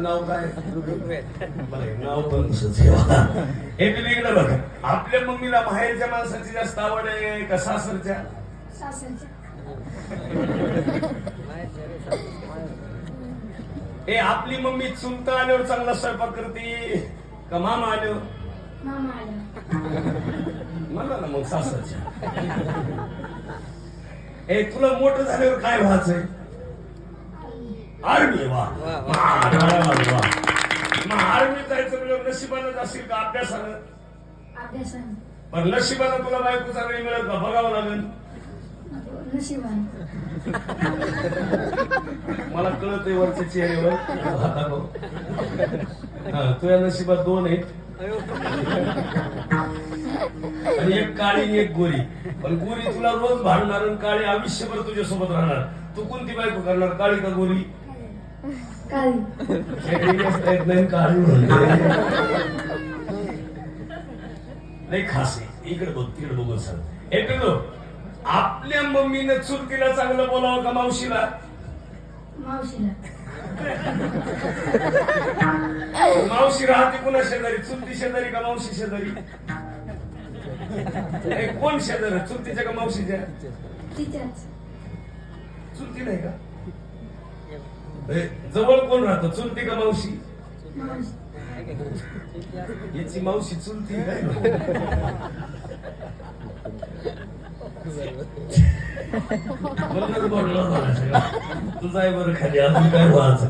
नाव काय नाव पण हे वेगळं बघ. आपल्या मम्मीला बाहेरच्या माणसाची जास्त आवड आहे का सासरच्या? हे आपली मम्मी चुलता आल्यावर चांगला स्वयंपाक करते का मामा आल्यावर? मला ना मग सासरच्या. हे तुला मोठं झाल्यावर काय व्हायचंय? आर्मी. वा मग आर्मी जायचं म्हणजे नशिबानं जाशील का अभ्यासानं? पण नशिबानं तुला बायकोचा वेळ मिळेल का? बघावं लागेल. मला कळत आहे वरच्या चेहऱ्यावर तुझ्या नशिबात दोन आहेत आणि एक काळी आणि एक गोरी. पण गोरी तुला रोज भांडणार आणि काळी आयुष्यभर तुझ्या सोबत राहणार. तू कोणती बायको करणार, काळी का गोरी? नाही खास आहे. इकडे बघ तिकडे बघून सांग. हे पिल्लू, आपल्या मम्मीने चुलतीला चांगलं बोलावं का मावशीला? मावशी राहते कुणा शेजारी? चुलती शेजारी का मावशी शेजारी? कोण शेजारी, चुलतीच्या का मावशीच्या? चुलती नाही का? जवळ कोण राहतं, चुलती का मावशी? याची मावशी चुलती काय? तुझा आहे बरं खाली, अजून काय व्हायचं?